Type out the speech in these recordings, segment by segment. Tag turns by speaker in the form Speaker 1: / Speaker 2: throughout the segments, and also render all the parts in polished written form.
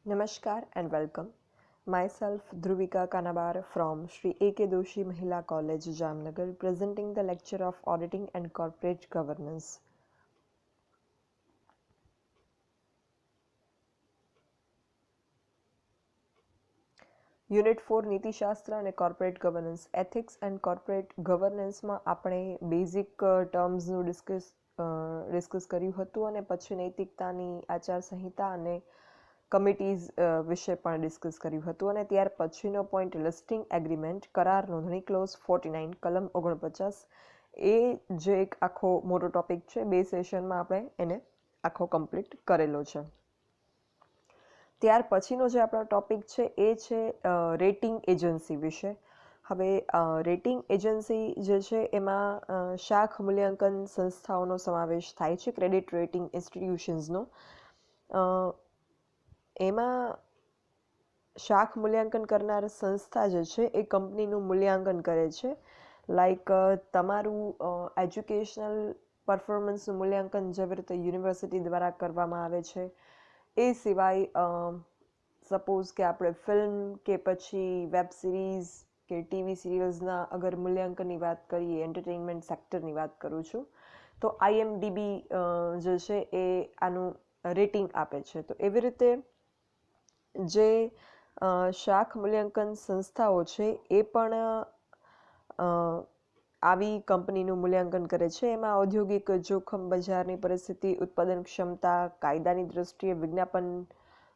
Speaker 1: Namaskar and welcome. Myself Dhruvika Kanabar from Sri A.K. Doshi Mahila College, Jamnagar, presenting the lecture of Auditing and Corporate Governance. Unit 4 નીતિશાસ્ત્ર અને corporate governance ethics and corporate ગવર્નન્સમાં આપણે basic ટર્મ્સનું discuss કર્યું હતું અને પછી નૈતિકતાની આચારસંહિતા અને કમિટીઝ વિશે પણ ડિસ્કસ કર્યું હતું અને ત્યાર પછીનો પોઈન્ટ લિસ્ટિંગ એગ્રીમેન્ટ કરાર નોંધણી ક્લોઝ 49 કલમ 49 એ જે એક આખો મોટો ટોપિક છે, બે સેશનમાં આપણે એને આખો કમ્પ્લીટ કરેલો છે. ત્યાર પછીનો જે આપણો ટોપિક છે એ છે રેટિંગ એજન્સી વિશે. હવે રેટિંગ એજન્સી જે છે એમાં શાખ મૂલ્યાંકન સંસ્થાઓનો સમાવેશ થાય છે, ક્રેડિટ રેટિંગ ઇન્સ્ટિટ્યુશન્સનો. એમાં શાખ મૂલ્યાંકન કરનાર સંસ્થા જે છે એ કંપનીનું મૂલ્યાંકન કરે છે. લાઈક તમારું એજ્યુકેશનલ પરફોર્મન્સનું મૂલ્યાંકન જેવી રીતે યુનિવર્સિટી દ્વારા કરવામાં આવે છે. એ સિવાય સપોઝ કે આપણે ફિલ્મ કે પછી વેબ સિરીઝ કે ટીવી સિરિયલ્સના અગર મૂલ્યાંકનની વાત કરીએ, એન્ટરટેઇનમેન્ટ સેક્ટરની વાત કરું છું, તો IMDb જે છે એ આનું રેટિંગ આપે છે. તો એવી રીતે જે શાખ મૂલ્યાંકન સંસ્થાઓ છે એ પણ આવી કંપનીનું મૂલ્યાંકન કરે છે. એમાં ઔદ્યોગિક જોખમ, બજારની પરિસ્થિતિ, ઉત્પાદન ક્ષમતા, કાયદાની દ્રષ્ટિએ વિજ્ઞાપન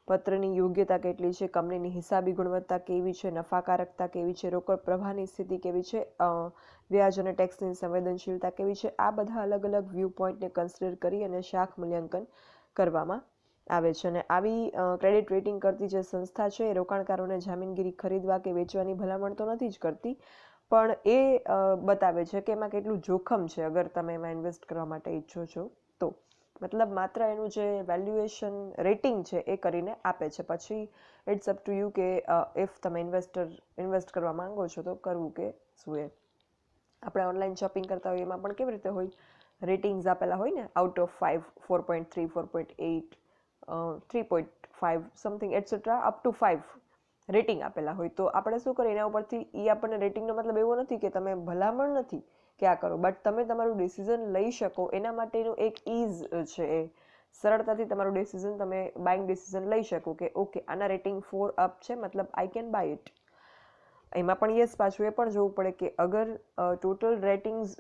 Speaker 1: પત્રની યોગ્યતા કેટલી છે, કંપનીની હિસાબી ગુણવત્તા કેવી છે, નફાકારકતા કેવી છે, રોકડ પ્રવાહની સ્થિતિ કેવી છે, વ્યાજ અને ટેક્સની સંવેદનશીલતા કેવી છે, આ બધા અલગ અલગ વ્યૂ પોઈન્ટને કન્સિડર કરી અને શાખ મૂલ્યાંકન કરવામાં આવે છે. અને આવી ક્રેડિટ રેટિંગ કરતી જે સંસ્થા છે એ રોકાણકારોને જામીનગીરી ખરીદવા કે વેચવાની ભલામણ તો નથી જ કરતી, પણ એ બતાવે છે કે એમાં કેટલું જોખમ છે અગર તમે એમાં ઇન્વેસ્ટ કરવા માટે ઈચ્છો છો તો. મતલબ માત્ર એનું જે વેલ્યુએશન રેટિંગ છે એ કરીને આપે છે. પછી ઇટ્સ અપ ટુ યુ કે ઇફ તમે ઇન્વેસ્ટ કરવા માંગો છો તો કરવું કે શું એ. આપણે ઓનલાઈન શોપિંગ કરતા હોઈએ એમાં પણ કેવી રીતે હોય, રેટિંગ્સ આપેલા હોય ને, out of 5, 4.3, 4.8, 3.5 something etcetera up to 5 rating આપેલા હોય. તો આપણે શું કરીએ, એના ઉપરથી એ આપણને રેટિંગનો મતલબ એવો નથી કે તમે ભલામણ નથી કે આ કરો, બટ તમે તમારું ડિસિઝન લઈ શકો એના માટેનું એક ઇઝ છે. એ સરળતાથી તમારું ડિસિઝન, તમે બાઇંગ ડિસિઝન લઈ શકો કે ઓકે આના રેટિંગ 4 અપ છે, મતલબ આઈ કેન બાય ઇટ. એમાં પણ યસ, પાછું એ પણ જોવું પડે કે અગર ટોટલ રેટિંગ્સ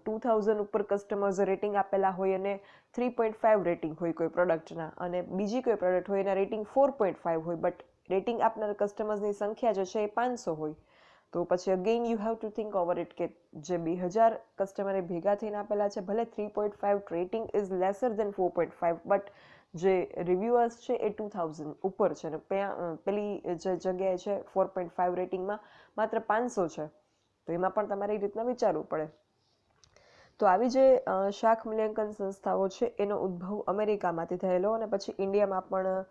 Speaker 1: 2000 ઉપર કસ્ટમર્સ રેટિંગ આપેલા હોય અને 3.5 રેટિંગ હોય કોઈ પ્રોડક્ટના, અને બીજી કોઈ પ્રોડક્ટ હોય એના રેટિંગ 4.5 હોય, બટ રેટિંગ આપનાર કસ્ટમર્સની સંખ્યા જે છે એ 500 હોય, તો પછી again you have to think over it કે જે 2000 કસ્ટમરે ભેગા થઈને આપેલા છે, ભલે 3.5 rating is lesser than 4.5, but જે રિવ્યુઅર્સ છે એ 2000 ઉપર છે ને પેલી જે જગ્યાએ છે 4.5 રેટિંગમાં માત્ર 500 છે, તો એમાં પણ તમારે એ રીતના વિચારવું પડે. તો આવી જે શાખ મૂલ્યાંકન સંસ્થાઓ છે એનો ઉદ્ભવ અમેરિકામાંથી થયેલો અને પછી ઇન્ડિયામાં પણ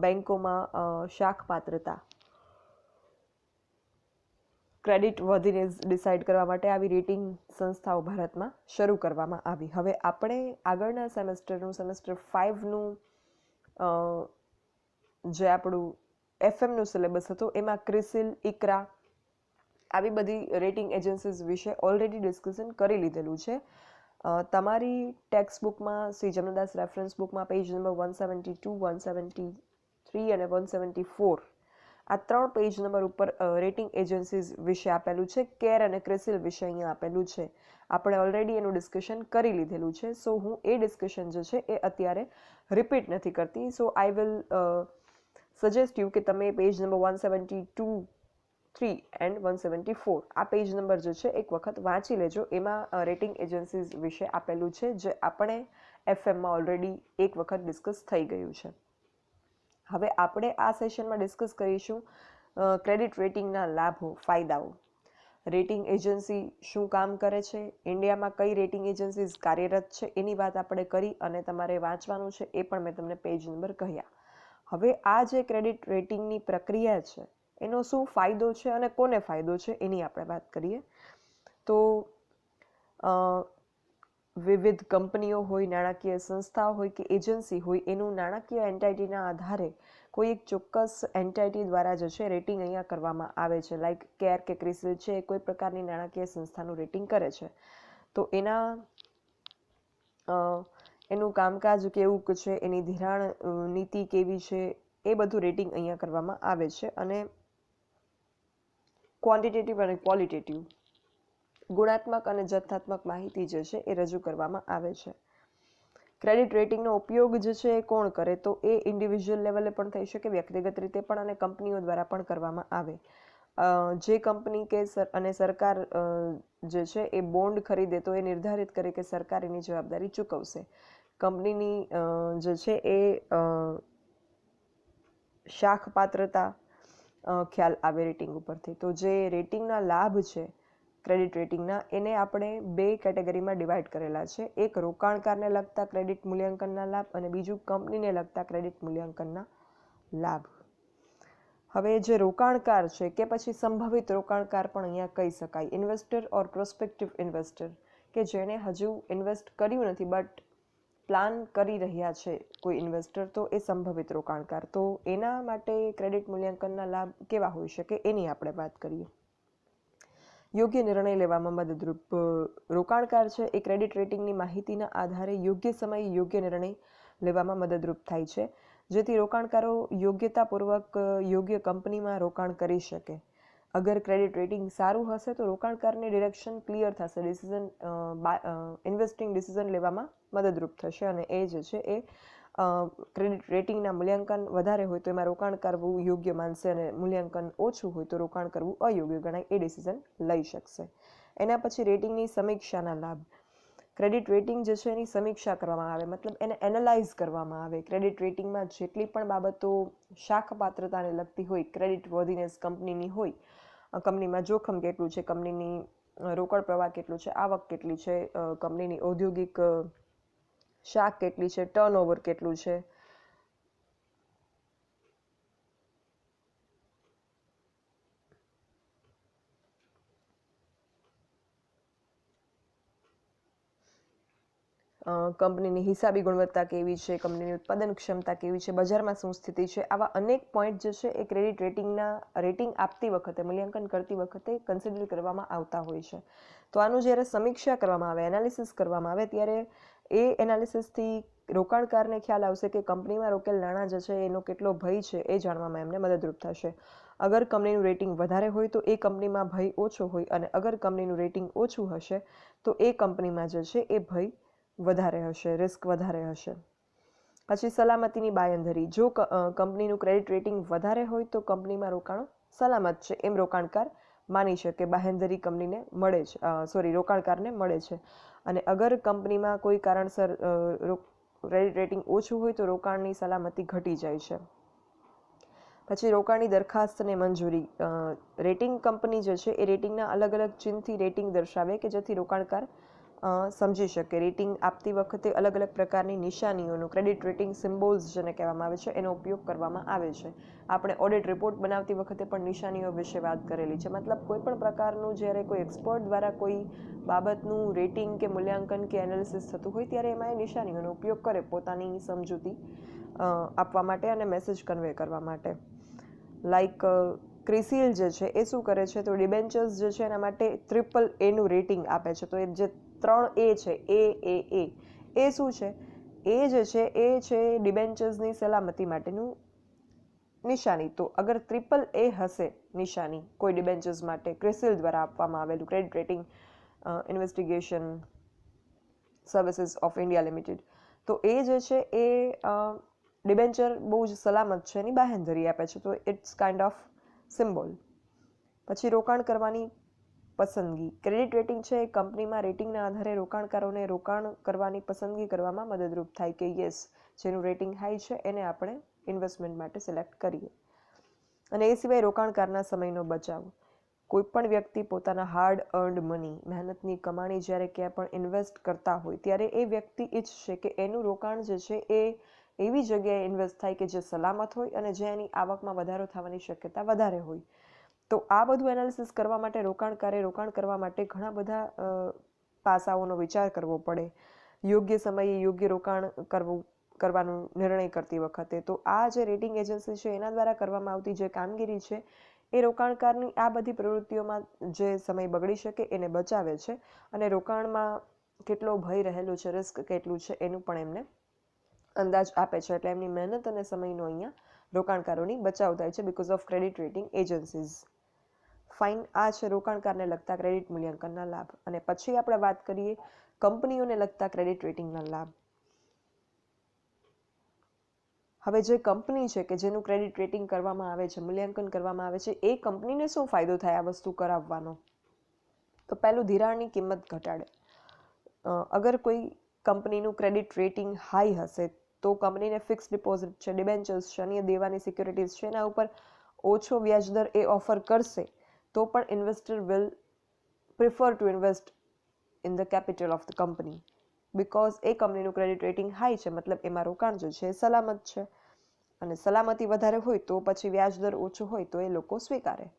Speaker 1: બેંકોમાં શાખ પાત્રતા, ક્રેડિટ વર્ધીનેસ ડિસાઇડ કરવા માટે આવી રેટિંગ સંસ્થાઓ ભારતમાં શરૂ કરવામાં આવી. હવે આપણે આગળના સેમેસ્ટરનું સેમેસ્ટર 5નું જે આપણું FM સિલેબસ હતો એમાં ક્રિસિલ, ઇકરા આવી બધી રેટિંગ એજન્સીઝ વિશે ઓલરેડી ડિસ્કશન કરી લીધેલું છે. તમારી ટેક્સ્ટ બુકમાં, શ્રી જમનદાસ રેફરન્સ બુકમાં પેજ નંબર 172, 173 અને 174 આ 3 પેજ નંબર ઉપર રેટિંગ એજન્સીઝ વિશે આપેલું છે. કેર અને ક્રિસિલ વિશે અહીંયા આપેલું છે. આપણે ઓલરેડી એનું ડિસ્કશન કરી લીધેલું છે, સો હું એ ડિસ્કશન જે છે એ અત્યારે રિપીટ નથી કરતી. સો આઈ વિલ સજેસ્ટ યુ કે તમે પેજ નંબર 172, 3 એન્ડ 174 આ પેજ નંબર જે છે એક વખત વાંચી લેજો. એમાં રેટિંગ એજન્સીઝ વિશે આપેલું છે, જે આપણે FMમાં ઓલરેડી એક વખત ડિસ્કસ થઈ ગયું છે. હવે આપણે આ સેશનમાં ડિસ્કસ કરીશું ક્રેડિટ રેટિંગના લાભો, ફાયદાઓ. રેટિંગ એજન્સી શું કામ કરે છે, ઇન્ડિયામાં કઈ રેટિંગ એજન્સીઝ કાર્યરત છે એની વાત આપણે કરી અને તમારે વાંચવાનું છે એ પણ મેં તમને પેજ નંબર કહ્યા. હવે આ જે ક્રેડિટ રેટિંગની પ્રક્રિયા છે એનો શું ફાયદો છે અને કોને ફાયદો છે એની આપણે વાત કરીએ. તો વિવિધ કંપનીઓ હોય, નાણાકીય સંસ્થાઓ હોય કે એજન્સી હોય, એનું નાણાકીય એન્ટાઇટીના આધારે કોઈ એક ચોક્કસ એન્ટિટી દ્વારા જે છે રેટિંગ અહીંયા કરવામાં આવે છે. લાઈક કેર કે ક્રિસિલ છે, કોઈ પ્રકારની નાણાકીય સંસ્થાનું રેટિંગ કરે છે. તો એનું કામકાજ કેવું છે, એની ધિરાણ નીતિ કેવી છે, એ બધું રેટિંગ અહીંયા કરવામાં આવે છે. અને ક્વોન્ટિટેટિવ અને ક્વોલિટેટિવ, ગુણાત્મક અને જથ્થાત્મક માહિતી જે છે એ રજૂ કરવામાં આવે છે. ક્રેડિટ રેટિંગનો ઉપયોગ જે છે એ કોણ કરે, તો એ ઇન્ડિવિજ્યુઅલ લેવલે પણ થઈ શકે, વ્યક્તિગત રીતે પણ, અને કંપનીઓ દ્વારા પણ કરવામાં આવે. જે કંપની કે અને સરકાર જે છે એ બોન્ડ ખરીદે તો એ નિર્ધારિત કરે કે સરકાર એની જવાબદારી ચૂકવશે. કંપનીની જે છે એ શાખ પાત્રતા ખ્યાલ આવે રેટિંગ ઉપરથી. તો જે રેટિંગના લાભ છે ક્રેડિટ રેટિંગના, એને આપણે 2 કેટેગરીમાં ડિવાઈડ કરેલા છે. એક રોકાણકારને લગતા ક્રેડિટ મૂલ્યાંકનના લાભ અને બીજું કંપનીને લગતા ક્રેડિટ મૂલ્યાંકનના લાભ. હવે જે રોકાણકાર છે કે પછી સંભવિત રોકાણકાર પણ અહીંયા કહી શકાય, ઇન્વેસ્ટર ઓર પ્રોસ્પેક્ટિવ ઇન્વેસ્ટર, કે જેણે હજુ ઇન્વેસ્ટ કર્યું નથી બટ પ્લાન કરી રહ્યા છે કોઈ ઇન્વેસ્ટર, તો એ સંભવિત રોકાણકાર. તો એના માટે ક્રેડિટ મૂલ્યાંકનના લાભ કેવા હોઈ શકે એની આપણે વાત કરીએ. યોગ્ય નિર્ણય લેવામાં મદદરૂપ. રોકાણકાર છે એ ક્રેડિટ રેટિંગની માહિતીના આધારે યોગ્ય સમયે યોગ્ય નિર્ણય લેવામાં મદદરૂપ થાય છે, જેથી રોકાણકારો યોગ્યતાપૂર્વક યોગ્ય કંપનીમાં રોકાણ કરી શકે. અગર ક્રેડિટ રેટિંગ સારું હશે તો રોકાણકારને ડિરેક્શન ક્લિયર થશે, ઇન્વેસ્ટિંગ ડિસિઝન લેવામાં મદદરૂપ થશે. અને એ જે છે એ ક્રેડિટ રેટિંગના મૂલ્યાંકન વધારે હોય તો એમાં રોકાણ કરવું યોગ્ય માનશે, અને મૂલ્યાંકન ઓછું હોય તો રોકાણ કરવું અયોગ્ય ગણાય, એ ડિસિઝન લઈ શકશે. એના પછી રેટિંગની સમીક્ષાના લાભ. ક્રેડિટ રેટિંગ જે છે એની સમીક્ષા કરવામાં આવે, મતલબ એને એનાલાઇઝ કરવામાં આવે. ક્રેડિટ રેટિંગમાં જેટલી પણ બાબતો શાખ પાત્રતાને લગતી હોય, ક્રેડિટ વર્ધીનેસ કંપનીની હોય, કંપનીમાં જોખમ કેટલું છે, કંપનીની રોકડ પ્રવાહ કેટલું છે, આવક કેટલી છે, કંપનીની ઔદ્યોગિક શાખ કેટલી છે, ટર્નઓવર કેટલું છે, કંપનીની હિસાબી ગુણવત્તા કેવી છે, કંપનીની ઉત્પાદન ક્ષમતા કેવી છે, બજારમાં શું સ્થિતિ છે, આવા અનેક પોઈન્ટ જે છે એ ક્રેડિટ રેટિંગ આપતી વખતે, મૂલ્યાંકન કરતી વખતે કન્સિડર કરવામાં આવતા હોય છે. તો આનું જ્યારે સમીક્ષા કરવામાં આવે, એનાલિસિસ કરવામાં આવે, ત્યારે એ એનાલિસિસથી રોકાણકારને ખ્યાલ આવશે કે કંપનીમાં રોકેલ નાણાં જે છે એનો કેટલો ભય છે એ જાણવામાં એમને મદદરૂપ થશે. અગર કંપનીનું રેટિંગ વધારે હોય તો એ કંપનીમાં ભય ઓછો હોય, અને અગર કંપનીનું રેટિંગ ઓછું હશે તો એ કંપનીમાં જે છે એ ભય વધારે હશે, રિસ્ક વધારે હશે. પછી સલામતીની બાંયધરી. જો કંપનીનું ક્રેડિટ રેટિંગ વધારે હોય તો કંપનીમાં રોકાણ સલામત છે એમ રોકાણકાર માની શકે, બાંયધરી કંપનીને મળે છે, રોકાણકારને મળે છે. અને અગર કંપનીમાં કોઈ કારણસર ક્રેડિટ રેટિંગ ઓછું હોય તો રોકાણની સલામતી ઘટી જાય છે. પછી રોકાણની દરખાસ્તને મંજૂરી. રેટિંગ કંપની જે છે એ રેટિંગના અલગ અલગ ચિહ્નથી રેટિંગ દર્શાવે કે જેથી રોકાણકાર સમજી શકે. રેટિંગ આપતી વખતે અલગ અલગ પ્રકારની નિશાનીઓનો, ક્રેડિટ રેટિંગ સિમ્બોલ્સ જેને કહેવામાં આવે છે, એનો ઉપયોગ કરવામાં આવે છે. આપણે ઓડિટ રિપોર્ટ બનાવતી વખતે પણ નિશાનીઓ વિશે વાત કરેલી છે. મતલબ કોઈ પણ પ્રકારનું જ્યારે કોઈ એક્સપર્ટ દ્વારા કોઈ બાબતનું રેટિંગ કે મૂલ્યાંકન કે એનાલિસિસ થતું હોય ત્યારે એમાં એ નિશાનીઓનો ઉપયોગ કરે પોતાની સમજૂતી આપવા માટે અને મેસેજ કન્વે કરવા માટે. લાઈક ક્રિસિલ જે છે એ શું કરે છે, તો ડિબેન્ચર્સ જે છે એના માટે AAA રેટિંગ આપે છે. તો એ જે 3A છે, એ શું છે, એ જે છે એ છે ડિબેન્ચર્સની સલામતી માટેનું નિશાની. તો અગર AAA હશે નિશાની કોઈ ડિબેન્ચર્સ માટે ક્રિસિલ દ્વારા આપવામાં આવેલું, credit rating investigation services of India limited, તો એ જે છે એ ડિબેન્ચર બહુ જ સલામત છે એની બાંહેધરી આપે છે. તો ઇટ્સ કાઇન્ડ ઓફ સિમ્બોલ. પછી રોકાણ કરવાની પસંદગી. ક્રેડિટ રેટિંગ છે એ કંપનીમાં રેટિંગના આધારે રોકાણકારોને રોકાણ કરવાની પસંદગી કરવામાં મદદરૂપ થાય કે યસ, જેનું રેટિંગ હાઈ છે એને આપણે ઇન્વેસ્ટમેન્ટ માટે સિલેક્ટ કરીએ. અને એ સિવાય રોકાણકારના સમયનો બચાવ. કોઈ પણ વ્યક્તિ પોતાના હાર્ડ અર્ન્ડ મની, મહેનતની કમાણી જ્યારે ક્યાં પણ ઇન્વેસ્ટ કરતા હોય ત્યારે એ વ્યક્તિ ઈચ્છશે કે એનું રોકાણ જે છે એ એવી જગ્યાએ ઇન્વેસ્ટ થાય કે જે સલામત હોય અને જે એની આવકમાં વધારો થવાની શક્યતા વધારે હોય. તો આ બધું એનાલિસિસ કરવા માટે રોકાણકારે રોકાણ કરવા માટે ઘણા બધા પાસાઓનો વિચાર કરવો પડે. યોગ્ય સમયે યોગ્ય રોકાણ કરવું, કરવાનો નિર્ણય કરતી વખતે. તો આ જે રેટિંગ એજન્સી છે એના દ્વારા કરવામાં આવતી જે કામગીરી છે એ રોકાણકારની આ બધી પ્રવૃત્તિઓમાં જે સમય બગડી શકે એને બચાવે છે અને રોકાણમાં કેટલો ભય રહેલો છે, રિસ્ક કેટલું છે એનું પણ એમને અંદાજ આપે છે. એટલે એમની મહેનત અને સમયનો અહીંયા રોકાણકારોની બચાવ થાય છે because of credit rating agencies. Fine, આ છે રોકાણકારને લગતા ક્રેડિટ મૂલ્યાંકનના લાભ. અને પછી આપણે વાત કરીએ કંપનીઓને લગતા ક્રેડિટ રેટિંગના લાભ. હવે જે કંપની છે કે જેનું ક્રેડિટ રેટિંગ કરવામાં આવે છે, મૂલ્યાંકન કરવામાં આવે છે, એ કંપનીને શું ફાયદો થાય આ વસ્તુ કરાવવાનો? તો પહેલું, ધિરાણની કિંમત ઘટાડે. અગર કોઈ કંપનીનું ક્રેડિટ રેટિંગ હાઈ હશે તો કંપનીને ફિક્સ ડિપોઝિટ છે, ડિબેન્ચર્સ છે, અન્ય દેવાની સિક્યુરિટીઝ છે એના ઉપર ઓછો વ્યાજદર એ ઓફર કરશે તો પણ investor will prefer to invest in the capital of the company because એ કંપનીનું ક્રેડિટ રેટિંગ હાઈ છે, મતલબ એમાં રોકાણ જે છે એ સલામત છે અને સલામતી વધારે હોય તો પછી વ્યાજદર ઓછો હોય તો એ લોકો સ્વીકારે.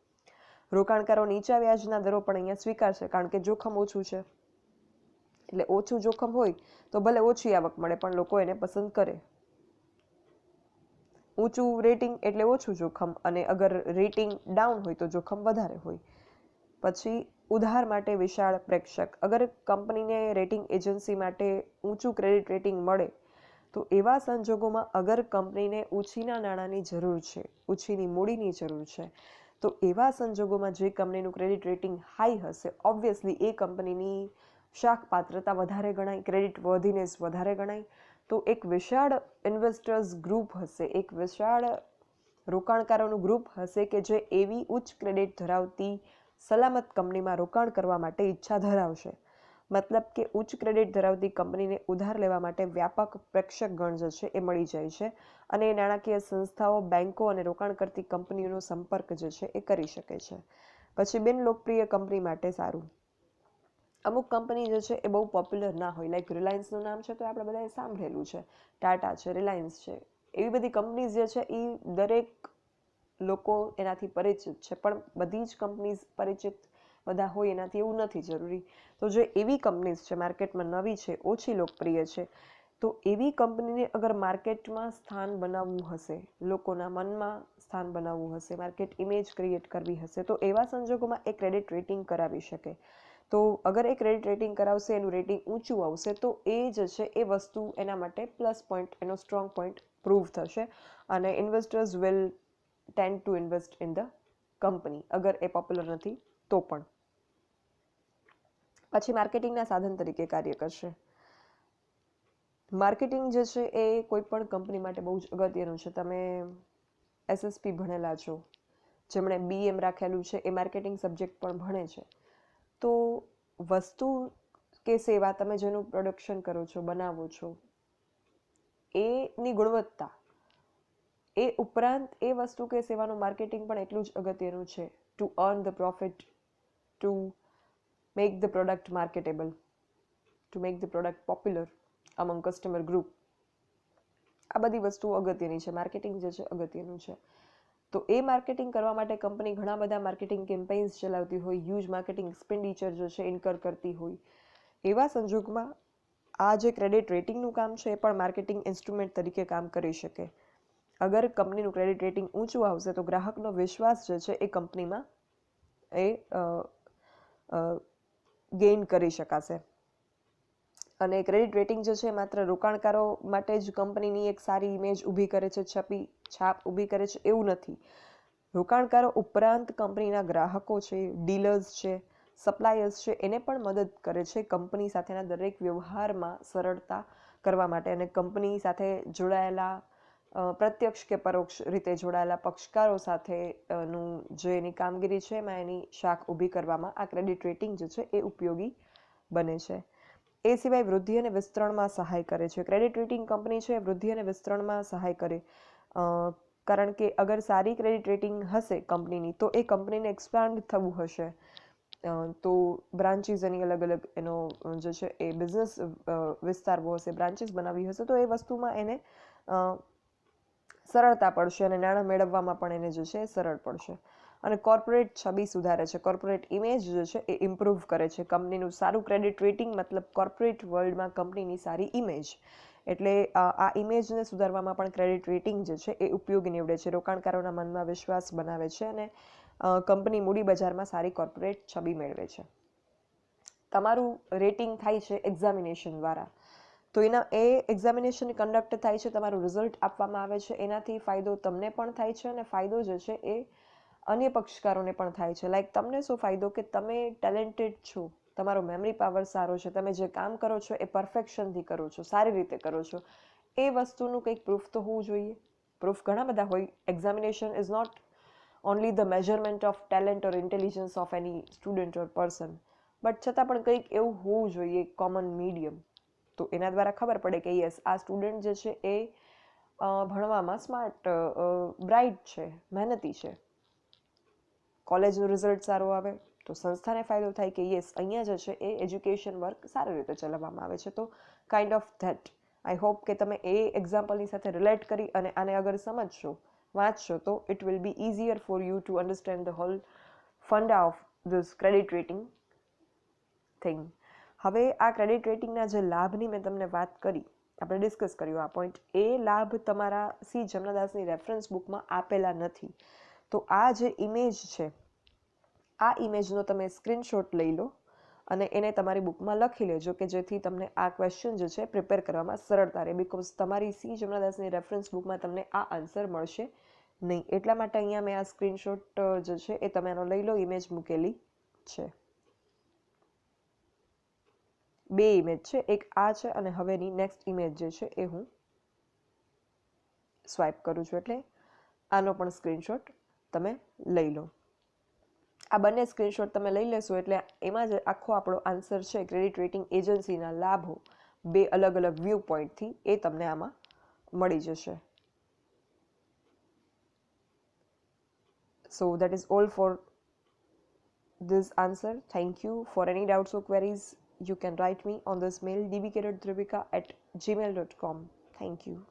Speaker 1: રોકાણકારો નીચા વ્યાજના દરો પણ અહીંયા સ્વીકારશે કારણ કે જોખમ ઓછું છે. એટલે ઓછું જોખમ હોય તો ભલે ઓછી આવક મળે પણ લોકો એને પસંદ કરે. ઊંચું રેટિંગ એટલે ઓછું જોખમ અને અગર રેટિંગ ડાઉન હોય તો જોખમ વધારે હોય. પછી ઉધાર માટે વિશાળ પ્રેક્ષક. અગર કંપનીને રેટિંગ એજન્સી માટે ઊંચું ક્રેડિટ રેટિંગ મળે તો એવા સંજોગોમાં અગર કંપનીને ઉછીના નાણાંની જરૂર છે, ઉછીની મૂડીની જરૂર છે, તો એવા સંજોગોમાં જે કંપનીનું ક્રેડિટ રેટિંગ હાઈ હશે ઓબ્વિયસલી એ કંપનીની શાખ પાત્રતા વધારે ગણાય, ક્રેડિટ વર્ધીનેસ વધારે ગણાય. તો એક વિશાળ ઇન્વેસ્ટર્સ ગ્રુપ હશે, એક વિશાળ રોકાણકારોનું ગ્રુપ હશે કે જે એવી ઉચ્ચ ક્રેડિટ ધરાવતી સલામત કંપનીમાં રોકાણ કરવા માટે ઈચ્છા ધરાવશે. મતલબ કે ઉચ્ચ ક્રેડિટ ધરાવતી કંપનીને ઉધાર લેવા માટે વ્યાપક પ્રેક્ષકગણ જે છે એ મળી જાય છે અને નાણાકીય સંસ્થાઓ, બેન્કો અને રોકાણ કરતી કંપનીઓનો સંપર્ક જે છે એ કરી શકે છે. પછી બિનલોકપ્રિય કંપની માટે સારું. અમુક કંપની જે છે એ બહુ પોપ્યુલર ના હોય, લાઈક રિલાયન્સનું નામ છે તો આપણે બધાએ સાંભળેલું છે, ટાટા છે, રિલાયન્સ છે, એવી બધી કંપનીઝ જે છે એ દરેક લોકો એનાથી પરિચિત છે પણ બધી જ કંપનીઝ પરિચિત બધા હોય એનાથી એવું નથી જરૂરી. તો જે એવી કંપનીઝ છે માર્કેટમાં નવી છે, ઓછી લોકપ્રિય છે, તો એવી કંપનીને અગર માર્કેટમાં સ્થાન બનાવવું હશે, લોકોના મનમાં સ્થાન બનાવવું હશે, માર્કેટ ઇમેજ ક્રિએટ કરવી હશે તો એવા સંજોગોમાં એ ક્રેડિટ રેટિંગ કરાવી શકે. તો અગર એ ક્રેડિટ રેટિંગ કરાવશે, એનું રેટિંગ ઊંચું આવશે તો એ જે છે એ વસ્તુ એના માટે પ્લસ પોઈન્ટ, એનો સ્ટ્રોંગ પોઈન્ટ પ્રૂવ થશે અને investors will tend two invest in the company અગર એ પોપ્યુલર નથી તો પણ. પછી માર્કેટિંગના સાધન તરીકે કાર્ય કરશે. માર્કેટિંગ જે છે એ કોઈ પણ કંપની માટે બહુ જ અગત્યનું છે. તમે SSP ભણેલા છો, જેમણે BM રાખેલું છે એ માર્કેટિંગ સબ્જેક્ટ પણ ભણે છે. તો વસ્તુ કે સેવા તમે જેનું પ્રોડક્શન કરો છો, બનાવો છો, એની ગુણવત્તા, એ ઉપરાંત એ વસ્તુ કે સેવાનું માર્કેટિંગ પણ એટલું જ અગત્યનું છે to earn the profit, to make the product marketable, to make the product popular among customer group. આ બધી વસ્તુઓ અગત્યની છે, માર્કેટિંગ જે છે અગત્યનું છે. તો એ માર્કેટિંગ કરવા માટે કંપની ઘણા બધા માર્કેટિંગ કેમ્પેન્સ ચલાવતી હોય, હ્યુજ માર્કેટિંગ એક્સપેન્ડિચર જે છે ઇન્કર કરતી હોય. એવા સંજોગમાં આ જે ક્રેડિટ રેટિંગનું કામ છે એ પણ માર્કેટિંગ ઇન્સ્ટ્રુમેન્ટ તરીકે કામ કરી શકે. અગર કંપનીનું ક્રેડિટ રેટિંગ ઊંચું આવશે તો ગ્રાહકનો વિશ્વાસ જે છે એ કંપનીમાં એ ગેઇન કરી શકાશે. અને ક્રેડિટ રેટિંગ જે છે માત્ર રોકાણકારો માટે જ કંપનીની એક સારી ઇમેજ ઊભી કરે છે, છાપ ઊભી કરે છે એવું નથી. રોકાણકારો ઉપરાંત કંપનીના ગ્રાહકો છે, ડીલર્સ છે, સપ્લાયર્સ છે, એને પણ મદદ કરે છે કંપની સાથેના દરેક વ્યવહારમાં સરળતા કરવા માટે અને કંપની સાથે જોડાયેલા પ્રત્યક્ષ કે પરોક્ષ રીતે જોડાયેલા પક્ષકારો સાથેનું જે એની કામગીરી છે એમાં એની શાખ ઊભી કરવામાં આ ક્રેડિટ રેટિંગ જે છે એ ઉપયોગી બને છે. એ સિવાય વૃદ્ધિ અને વિસ્તરણમાં સહાય કરે છે. ક્રેડિટ રેટિંગ કંપની છે વૃદ્ધિ અને વિસ્તરણમાં સહાય કરે, કારણ કે અગર સારી ક્રેડિટ રેટિંગ હશે કંપનીની તો એ કંપનીને એક્સપાન્ડ થવું હશે, તો બ્રાન્ચીસ એની અલગ અલગ એનો જે છે એ બિઝનેસ વિસ્તારવો હશે, બ્રાન્ચીસ બનાવવી હશે તો એ વસ્તુમાં એને સરળતા પડશે અને નાણાં મેળવવામાં પણ એને જે છે એ સરળ પડશે. અને કોર્પોરેટ છબી સુધારે છે, કોર્પોરેટ ઇમેજ જે છે એ ઇમ્પ્રૂવ કરે છે. કંપનીનું સારું ક્રેડિટ રેટિંગ મતલબ કોર્પોરેટ વર્લ્ડમાં કંપનીની સારી ઇમેજ. એટલે આ ઇમેજને સુધારવામાં પણ ક્રેડિટ રેટિંગ જે છે એ ઉપયોગી નીવડે છે. રોકાણકારોના મનમાં વિશ્વાસ બનાવે છે અને કંપની મૂડી બજારમાં સારી કોર્પોરેટ છબી મેળવે છે. તમારું રેટિંગ થાય છે એક્ઝામિનેશન દ્વારા, તો એ એક્ઝામિનેશન કન્ડક્ટ થાય છે, તમારું રિઝલ્ટ આપવામાં આવે છે. એનાથી ફાયદો તમને પણ થાય છે અને ફાયદો જે છે એ અન્ય પક્ષકારોને પણ થાય છે. લાઈક તમને શું ફાયદો કે તમે ટેલેન્ટેડ છો, તમારો મેમરી પાવર સારો છે, તમે જે કામ કરો છો એ પરફેક્શનથી કરો છો, સારી રીતે કરો છો. એ વસ્તુનું કંઈક પ્રૂફ તો હોવું જોઈએ. પ્રૂફ ઘણા બધા હોય. Examination is not only the measurement of talent or intelligence of any student or person, but છતાં પણ કંઈક એવું હોવું જોઈએ કોમન મીડિયમ. તો એના દ્વારા ખબર પડે કે યસ, આ સ્ટુડન્ટ જે છે એ ભણવામાં સ્માર્ટ, બ્રાઇટ છે, મહેનતી છે. કોલેજનું રિઝલ્ટ સારું આવે તો સંસ્થાને ફાયદો થાય કે યસ, અહીંયા જે છે એ એજ્યુકેશન વર્ક સારી રીતે ચલાવવામાં આવે છે. તો kind of that. I hope કે તમે એ એક્ઝામ્પલની સાથે રિલેટ કરી અને આને અગર સમજશો, વાંચશો, તો it will be easier for you to understand the whole funda of this credit rating thing. હવે આ ક્રેડિટ રેટિંગના જે લાભની મેં તમને વાત કરી, આપણે ડિસ્કસ કર્યું આ પોઈન્ટ, એ લાભ તમારા સી જમનાદાસની રેફરન્સ બુકમાં આપેલા નથી. તો આ જે ઇમેજ છે, આ ઇમેજનો તમે સ્ક્રીનશોટ લઈ લો અને એને તમારી બુકમાં લખી લેજો કે જેથી તમને આ ક્વેશ્ચન જે છે પ્રિપેર કરવામાં સરળતા રહે. બિકોઝ તમારી સી જમનાદાસની રેફરન્સ બુકમાં તમને આ આન્સર મળશે નહીં. એટલા માટે અહીંયા મેં આ સ્ક્રીનશોટ જે છે એ તમે આનો લઈ લો, ઇમેજ મૂકેલી છે. 2 ઇમેજ છે, એક આ છે અને હવેની નેક્સ્ટ ઇમેજ જે છે એ હું સ્વાઇપ કરું છું. એટલે આનો પણ સ્ક્રીનશોટ તમે લઈ લો. આ બંને સ્ક્રીનશોટ તમે લઈ લેશો એટલે એમાં જ આખો આપણો આન્સર છે, ક્રેડિટ રેટિંગ એજન્સીના લાભો 2 અલગ અલગ વ્યૂ પોઈન્ટથી, એ તમને આમાં મળી જશે. So that is all for this answer. Thank you. For any doubts or queries, you can write me on this mail dbk.dhruvika@gmail.com. Thank you.